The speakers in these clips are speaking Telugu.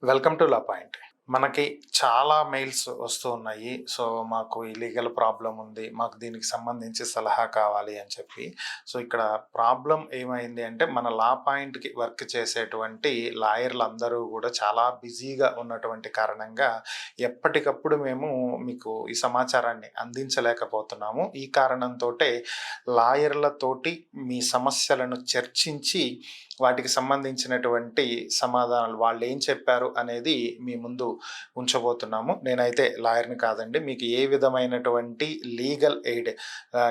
Welcome to law point. మనకి చాలా మెయిల్స్ వస్తూ ఉన్నాయి. సో, మాకు ఈ లీగల్ ప్రాబ్లమ్ ఉంది. మాకు దీనికి సంబంధించి సలహా కావాలి అని చెప్పి. సో, ఇక్కడ ప్రాబ్లమ్ ఏమైంది అంటే, మన లా పాయింట్‌కి వర్క్ చేసేటువంటి లాయర్‌లందరూ గూడా చాలా బిజీగా ఉన్నటువంటి కారణంగా, ఎప్పటికప్పుడు మేము మీకు ఈ సమాచారాన్ని అందించలేకపోతున్నాము. ఈ కారణంతోటే లాయర్‌లతోటి మీ సమస్యలను చర్చించి వాటికి సంబంధించినటువంటి సమాధానాలు వాళ్ళేం చెప్పారు అనేది మీ ముందు ఉంచబోతున్నాము. నేనైతే లాయర్‌ని కాదండి. మీకు ఏ విధమైనటువంటి లీగల్ ఎయిడ్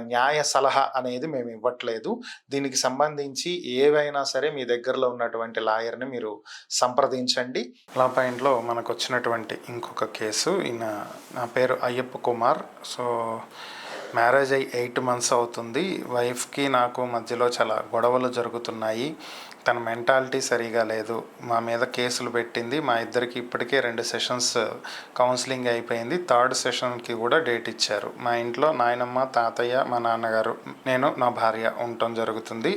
న్యాయ సలహా అనేది మేము ఇవ్వట్లేదు. దీనికి సంబంధించి ఏవైనా సరే మీ దగ్గరలో ఉన్నటువంటి లాయర్‌ని మీరు సంప్రదించండి. లా పాయింట్‌లో మనకొచ్చినటువంటి ఇంకొక కేసు నా పేరు అయ్యప్ప కుమార్. సో, మ్యారేజ్ అయ్యి 8 మంత్స్ అవుతుంది. వైఫ్‌కి నాకు మధ్యలో చాలా గొడవలు జరుగుతున్నాయి. తన మెంటాలిటీ సరిగా లేదు. మా మీద కేసులు పెట్టింది. మా ఇద్దరికి ఇప్పటికే 2 సెషన్స్ కౌన్సిలింగ్ అయిపోయింది. థర్డ్ సెషన్‌కి కూడా డేట్ ఇచ్చారు. మా ఇంట్లో నాయనమ్మ, తాతయ్య, మా నాన్నగారు, నేను, నా భార్య ఉండటం జరుగుతుంది.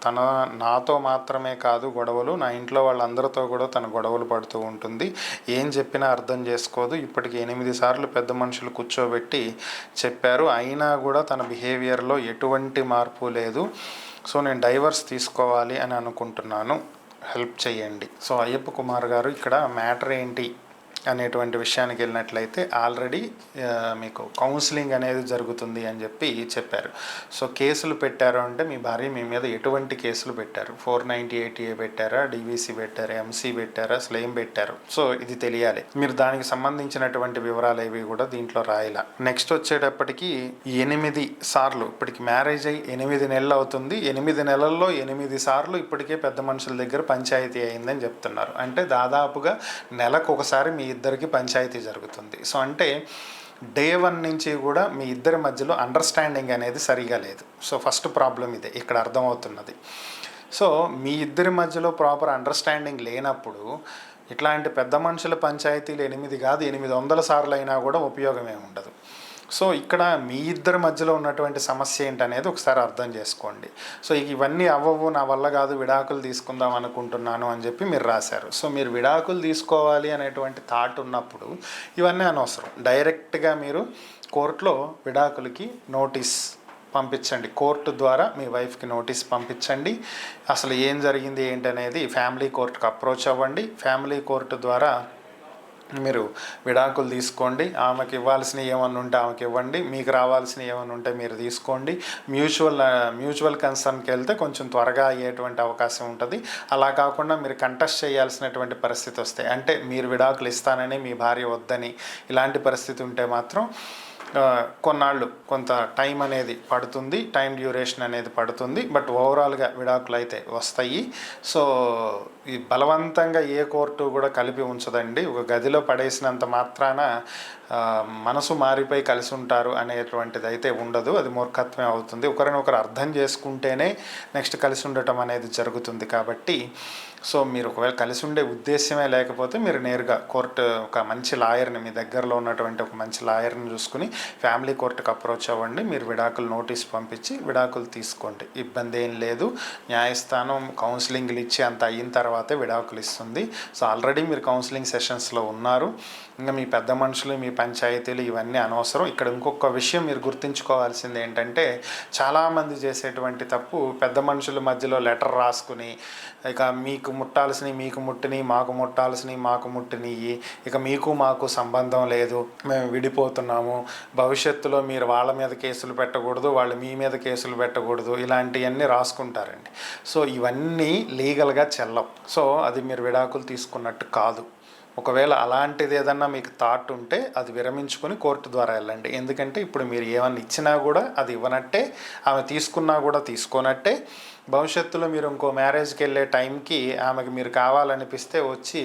తన నాతో మాత్రమే కాదు గొడవలు, నా ఇంట్లో వాళ్ళందరితో కూడా తను గొడవలు పడుతూ ఉంటుంది. ఏం చెప్పినా అర్థం చేసుకోదు. ఇప్పటికి 8 సార్లు పెద్ద మనుషులు కూర్చోబెట్టి చెప్పారు. అయినా కూడా తన బిహేవియర్‌లో ఎటువంటి మార్పు లేదు. సో, నేను డైవర్స్ తీసుకోవాలి అని అనుకుంటున్నాను. హెల్ప్ చేయండి. సో, అయ్యప్ప కుమార్ గారు, ఇక్కడ మ్యాటర్ ఏంటి అనేటువంటి విషయానికి వెళ్ళినట్లయితే ఆల్రెడీ మీకు కౌన్సిలింగ్ అనేది జరుగుతుంది అని చెప్పారు. సో, కేసులు పెట్టారు అంటే మీ భార్య మీ మీద ఎటువంటి కేసులు పెట్టారు? 498A పెట్టారా, DVC పెట్టారా, MC పెట్టారా, అసలు ఏం పెట్టారు? సో, ఇది తెలియాలి. మీరు దానికి సంబంధించినటువంటి వివరాలు ఏవి కూడా దీంట్లో రాయాల. నెక్స్ట్ వచ్చేటప్పటికి 8 సార్లు, ఇప్పటికి మ్యారేజ్ అయ్యి 8 నెలలు అవుతుంది. 8 నెలల్లో 8 సార్లు ఇప్పటికే పెద్ద మనుషుల దగ్గర పంచాయతీ అయిందని చెప్తున్నారు. అంటే దాదాపుగా నెలకు ఒకసారి మీ ఇద్దరికి పంచాయతీ జరుగుతుంది. సో, అంటే డే 1 నుంచి కూడా మీ ఇద్దరి మధ్యలో అండర్స్టాండింగ్ అనేది సరిగా లేదు. సో, ఫస్ట్ ప్రాబ్లం ఇదే ఇక్కడ అర్థమవుతున్నది. సో, మీ ఇద్దరి మధ్యలో ప్రాపర్ అండర్స్టాండింగ్ లేనప్పుడు ఇట్లాంటి పెద్ద మనుషుల పంచాయతీలు 8 కాదు 800 సార్లు అయినా కూడా ఉపయోగమే ఉండదు. సో, ఇక్కడ మీ ఇద్దరి మధ్యలో ఉన్నటువంటి సమస్య ఏంటనేది ఒకసారి అర్థం చేసుకోండి. సో, ఇవన్నీ అవ్వవు, నా వల్ల కాదు, విడాకులు తీసుకుందాం అనుకుంటున్నాను అని చెప్పి మీరు రాశారు. సో, మీరు విడాకులు తీసుకోవాలి అనేటువంటి థాట్ ఉన్నప్పుడు ఇవన్నీ అనవసరం. డైరెక్ట్గా మీరు కోర్టులో విడాకులకి నోటీస్ పంపించండి. కోర్టు ద్వారా మీ వైఫ్కి నోటీస్ పంపించండి. అసలు ఏం జరిగింది ఏంటనేది ఫ్యామిలీ కోర్టుకు అప్రోచ్ అవ్వండి. ఫ్యామిలీ కోర్టు ద్వారా మీరు విడాకులు తీసుకోండి. ఆమెకి ఇవ్వాల్సినవి ఏమన్నా ఉంటే ఆమెకి ఇవ్వండి. మీకు రావాల్సినవి ఏమన్నా ఉంటే మీరు తీసుకోండి. మ్యూచువల్ కన్సర్న్కి వెళ్తే కొంచెం త్వరగా అయ్యేటువంటి అవకాశం ఉంటుంది. అలా కాకుండా మీరు కంటెస్ట్ చేయాల్సినటువంటి పరిస్థితి వస్తే, అంటే మీరు విడాకులు ఇస్తానని మీ భార్య వద్దని ఇలాంటి పరిస్థితి ఉంటే మాత్రం కొన్నాళ్ళు కొంత టైం అనేది పడుతుంది. టైం డ్యూరేషన్ అనేది పడుతుంది. బట్ ఓవరాల్గా విడాకులు అయితే వస్తాయి. సో, ఈ బలవంతంగా ఏ కోర్టు కూడా కలిపి ఉంచదండి. ఒక గదిలో పడేసినంత మాత్రాన మనసు మారిపోయి కలిసి ఉంటారు అనేటువంటిది అయితే ఉండదు. అది మూర్ఖత్వమే అవుతుంది. ఒకరినొకరు అర్థం చేసుకుంటేనే నెక్స్ట్ కలిసి ఉండటం అనేది జరుగుతుంది. కాబట్టి సో, మీరు ఒకవేళ కలిసి ఉండే ఉద్దేశ్యమే లేకపోతే మీరు నేరుగా ఒక మంచి లాయర్ని, మీ దగ్గరలో ఉన్నటువంటి ఒక మంచి లాయర్ని చూసుకుని ఫ్యామిలీ కోర్టుకు అప్రోచ్ అవ్వండి. మీరు విడాకులు నోటీస్ పంపించి విడాకులు తీసుకోండి. ఇబ్బంది ఏం లేదు. న్యాయస్థానం కౌన్సిలింగ్లు ఇచ్చి అంత అయిన తర్వాతే విడాకులు ఇస్తుంది. సో, ఆల్రెడీ మీరు కౌన్సిలింగ్ సెషన్స్లో ఉన్నారు. ఇంకా మీ పెద్ద మనుషులు, మీ పంచాయతీలు ఇవన్నీ అనవసరం. ఇక్కడ ఇంకొక విషయం మీరు గుర్తుంచుకోవాల్సింది ఏంటంటే, చాలామంది చేసేటువంటి తప్పు, పెద్ద మనుషుల మధ్యలో లెటర్ రాసుకుని ఇక మీకు ముట్టాల్సినవి మీకు ముట్టినవి, మాకు ముట్టాల్సినవి మాకు ముట్టినవి, ఇక మీకు మాకు సంబంధం లేదు, మేము విడిపోతున్నాము, భవిష్యత్తులో మీరు వాళ్ళ మీద కేసులు పెట్టకూడదు, వాళ్ళు మీ మీద కేసులు పెట్టకూడదు, ఇలాంటివన్నీ రాసుకుంటారండి. సో, ఇవన్నీ లీగల్గా చెల్లవు. సో, అది మీరు విడాకులు తీసుకున్నట్టు కాదు. ఒకవేళ అలాంటిది ఏదన్నా మీకు థాట్ ఉంటే అది విరమించుకొని కోర్టు ద్వారా వెళ్ళండి. ఎందుకంటే ఇప్పుడు మీరు ఏమన్నా ఇచ్చినా కూడా అది ఇవ్వనట్టే, ఆమె తీసుకున్నా కూడా తీసుకోనట్టే. భవిష్యత్తులో మీరు ఇంకో మ్యారేజ్కి వెళ్ళే టైంకి ఆమెకి మీరు కావాలనిపిస్తే వచ్చి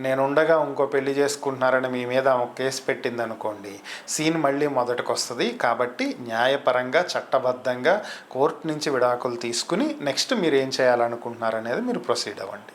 నేనుండగా ఇంకో పెళ్లి చేసుకుంటున్నారని మీ మీద ఆమె కేసు పెట్టింది అనుకోండి, సీన్ మళ్ళీ మొదటికి వస్తుంది. కాబట్టి న్యాయపరంగా చట్టబద్ధంగా కోర్టు నుంచి విడాకులు తీసుకుని నెక్స్ట్ మీరు ఏం చేయాలనుకుంటున్నారనేది మీరు ప్రొసీడ్ అవ్వండి.